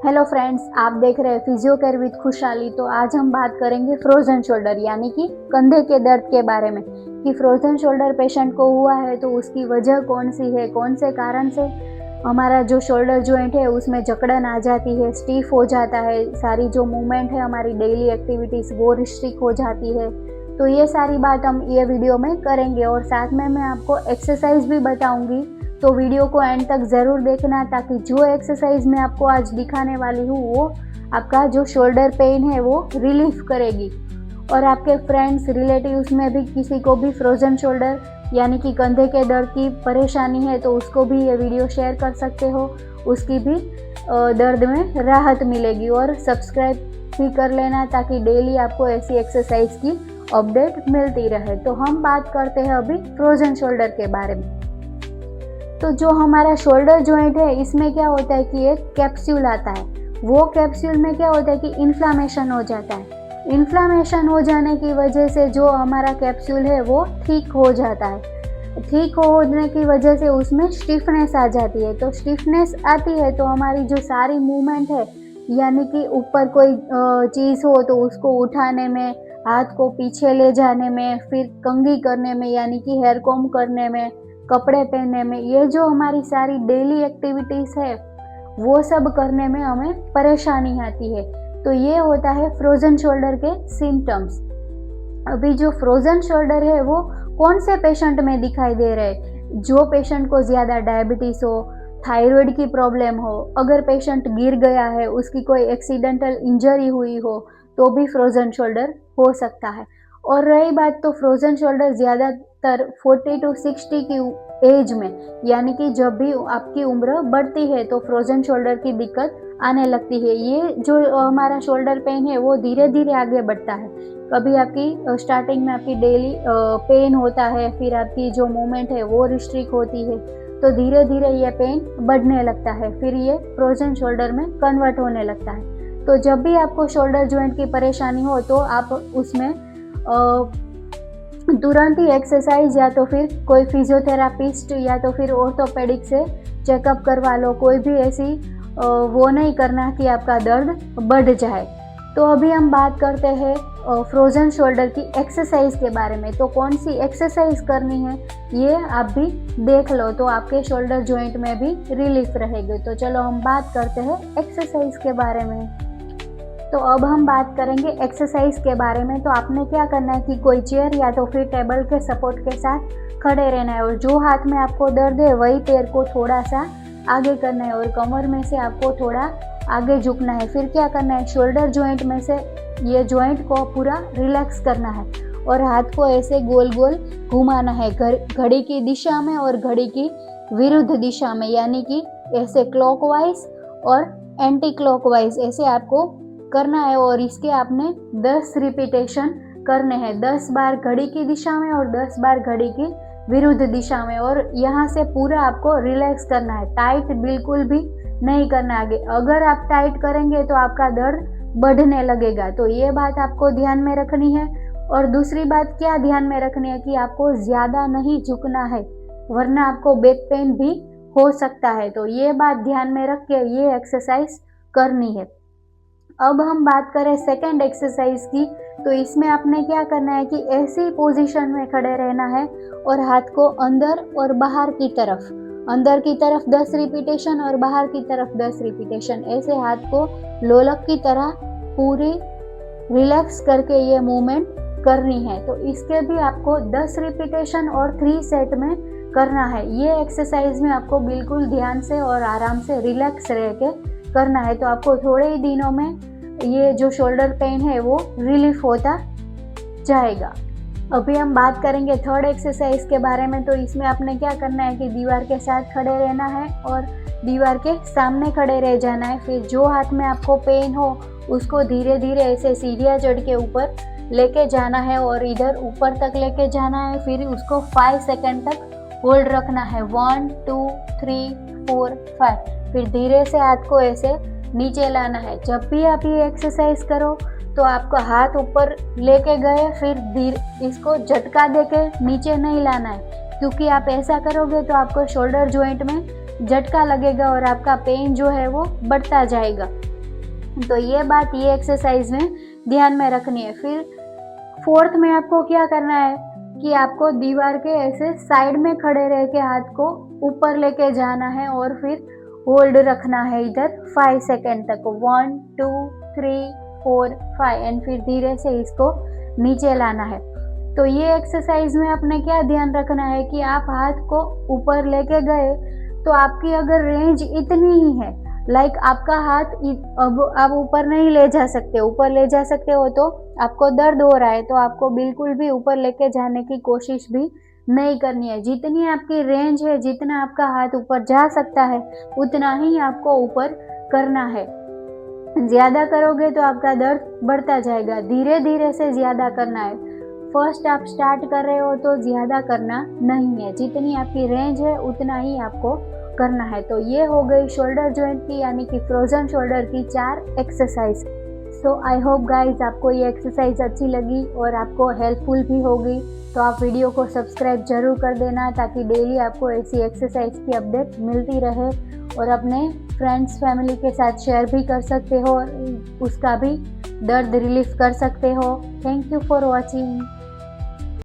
Hello friends, आप देख रहे हैं फिजियो केयर विद खुशहाली। तो आज हम बात करेंगे फ्रोजन शोल्डर यानी कि कंधे के दर्द के बारे में कि फ्रोजन शोल्डर पेशेंट को हुआ है तो उसकी वजह कौन सी है, कौन से कारण से हमारा जो शोल्डर जॉइंट है उसमें जकड़न आ जाती है, स्टीफ हो जाता है, सारी जो मूवमेंट है हमारी डेली एक्टिविटीज़ वो रिस्ट्रिक्ट हो जाती है। तो ये सारी बात हम ये वीडियो में करेंगे और साथ में मैं आपको एक्सरसाइज भी बताऊंगी। तो वीडियो को एंड तक ज़रूर देखना ताकि जो एक्सरसाइज मैं आपको आज दिखाने वाली हूँ वो आपका जो शोल्डर पेन है वो रिलीफ करेगी। और आपके फ्रेंड्स रिलेटिव्स में भी किसी को भी फ्रोजन शोल्डर यानी कि कंधे के दर्द की परेशानी है तो उसको भी ये वीडियो शेयर कर सकते हो, उसकी भी दर्द में राहत मिलेगी। और सब्सक्राइब भी कर लेना ताकि डेली आपको ऐसी एक्सरसाइज की अपडेट मिलती रहे। तो हम बात करते हैं अभी फ्रोजन शोल्डर के बारे में। तो जो हमारा शोल्डर जॉइंट है इसमें क्या होता है कि एक कैप्सूल आता है। वो कैप्सूल में क्या होता है कि इन्फ्लामेशन हो जाता है। इन्फ्लामेशन हो जाने की वजह से जो हमारा कैप्सूल है वो ठीक हो जाता है। ठीक होने की वजह से उसमें स्टिफनेस आ जाती है। तो स्टिफनेस आती है तो हमारी जो सारी मूवमेंट है यानी कि ऊपर कोई चीज़ हो तो उसको उठाने में, हाथ को पीछे ले जाने में, फिर कंघी करने में यानी कि हेयर कॉम्ब करने में, कपड़े पहनने में, ये जो हमारी सारी डेली एक्टिविटीज़ है वो सब करने में हमें परेशानी आती है। तो ये होता है फ्रोजन शोल्डर के सिम्टम्स। अभी जो फ्रोजन शोल्डर है वो कौन से पेशेंट में दिखाई दे रहे हैं? जो पेशेंट को ज़्यादा डायबिटीज़ हो, थायराइड की प्रॉब्लम हो, अगर पेशेंट गिर गया है, उसकी कोई एक्सीडेंटल इंजरी हुई हो तो भी फ्रोजन शोल्डर हो सकता है। और रही बात तो फ्रोजन शोल्डर ज़्यादातर 40 to 60 की एज में यानी कि जब भी आपकी उम्र बढ़ती है तो फ्रोजन शोल्डर की दिक्कत आने लगती है। ये जो हमारा शोल्डर पेन है वो धीरे धीरे आगे बढ़ता है। कभी आपकी स्टार्टिंग में आपकी डेली पेन होता है, फिर आपकी जो मूवमेंट है वो रिस्ट्रिक्ट होती है, तो धीरे धीरे ये पेन बढ़ने लगता है, फिर ये फ्रोजन शोल्डर में कन्वर्ट होने लगता है। तो जब भी आपको शोल्डर जॉइंट की परेशानी हो तो आप उसमें तुरंत ही एक्सरसाइज या तो फिर कोई फिजियोथेरापिस्ट या तो फिर ऑर्थोपेडिक से चेकअप करवा लो। कोई भी ऐसी वो नहीं करना कि आपका दर्द बढ़ जाए। तो अभी हम बात करते हैं फ्रोजन शोल्डर की एक्सरसाइज के बारे में। तो कौन सी एक्सरसाइज करनी है ये आप भी देख लो तो आपके शोल्डर जॉइंट में भी रिलीफ रहेगी। तो चलो हम बात करते हैं एक्सरसाइज के बारे में। तो अब हम बात करेंगे एक्सरसाइज के बारे में। तो आपने क्या करना है कि कोई चेयर या तो फिर टेबल के सपोर्ट के साथ खड़े रहना है और जो हाथ में आपको दर्द है वही पैर को थोड़ा सा आगे करना है और कमर में से आपको थोड़ा आगे झुकना है। फिर क्या करना है, शोल्डर जॉइंट में से ये जॉइंट को पूरा रिलैक्स करना है और हाथ को ऐसे गोल गोल घुमाना है घड़ी की दिशा में और घड़ी की विरुद्ध दिशा में, यानी कि ऐसे क्लॉकवाइज और एंटी क्लॉकवाइज ऐसे आपको करना है। और इसके आपने 10 रिपीटेशन करने हैं, 10 बार घड़ी की दिशा में और 10 बार घड़ी की विरुद्ध दिशा में। और यहाँ से पूरा आपको रिलैक्स करना है, टाइट बिल्कुल भी नहीं करना आगे। अगर आप टाइट करेंगे तो आपका दर्द बढ़ने लगेगा। तो ये बात आपको ध्यान में रखनी है। और दूसरी बात क्या ध्यान में रखनी है कि आपको ज़्यादा नहीं झुकना है वरना आपको बैक पेन भी हो सकता है। तो ये बात ध्यान में रख के ये एक्सरसाइज करनी है। अब हम बात करें सेकंड एक्सरसाइज की। तो इसमें आपने क्या करना है कि ऐसी पोजीशन में खड़े रहना है और हाथ को अंदर और बाहर की तरफ, अंदर की तरफ 10 रिपीटेशन और बाहर की तरफ 10 रिपीटेशन, ऐसे हाथ को लोलक की तरह पूरी रिलैक्स करके ये मूवमेंट करनी है। तो इसके भी आपको 10 रिपीटेशन और 3 सेट में करना है। ये एक्सरसाइज में आपको बिल्कुल ध्यान से और आराम से रिलैक्स रह के करना है। तो आपको थोड़े ही दिनों में ये जो शोल्डर पेन है वो रिलीफ होता जाएगा। अभी हम बात करेंगे थर्ड एक्सरसाइज के बारे में। तो इसमें आपने क्या करना है कि दीवार के साथ खड़े रहना है और दीवार के सामने खड़े रह जाना है। फिर जो हाथ में आपको पेन हो उसको धीरे धीरे ऐसे सीढ़ियाँ चढ़ के ऊपर लेके जाना है और इधर ऊपर तक लेके जाना है। फिर उसको 5 सेकंड तक होल्ड रखना है, 1 2 3 4 5। फिर धीरे से हाथ को ऐसे नीचे लाना है। जब भी आप ये एक्सरसाइज करो तो आपका हाथ ऊपर लेके गए फिर धीरे इसको झटका देके नीचे नहीं लाना है, क्योंकि आप ऐसा करोगे तो आपको शोल्डर जॉइंट में झटका लगेगा और आपका पेन जो है वो बढ़ता जाएगा। तो ये बात ये एक्सरसाइज में ध्यान में रखनी है। फिर फोर्थ में आपको क्या करना है कि आपको दीवार के ऐसे साइड में खड़े रह के हाथ को ऊपर लेके जाना है और फिर होल्ड रखना है इधर 5 सेकेंड तक, 1 2 3 4 5 एंड फिर धीरे से इसको नीचे लाना है। तो ये एक्सरसाइज में अपने क्या ध्यान रखना है कि आप हाथ को ऊपर लेके गए तो आपकी अगर रेंज इतनी ही है, लाइक आपका हाथ अब आप ऊपर नहीं ले जा सकते, ऊपर ले जा सकते हो तो आपको दर्द हो रहा है, तो आपको बिल्कुल भी ऊपर लेके जाने की कोशिश भी नहीं करनी है। जितनी आपकी रेंज है, जितना आपका हाथ ऊपर जा सकता है उतना ही आपको ऊपर करना है। ज़्यादा करोगे तो आपका दर्द बढ़ता जाएगा, धीरे धीरे से ज़्यादा करना है। फर्स्ट आप स्टार्ट कर रहे हो तो ज़्यादा करना नहीं है, जितनी आपकी रेंज है उतना ही आपको करना है। तो ये हो गई शोल्डर जॉइंट की यानी कि फ्रोजन शोल्डर की 4 exercise. So I hope guys आपको ये एक्सरसाइज अच्छी लगी और आपको हेल्पफुल भी होगी। तो आप वीडियो को सब्सक्राइब जरूर कर देना ताकि डेली आपको ऐसी एक्सरसाइज की अपडेट मिलती रहे, और अपने फ्रेंड्स फैमिली के साथ शेयर भी कर सकते हो, उसका भी दर्द रिलीफ कर सकते हो। Thank you for watching.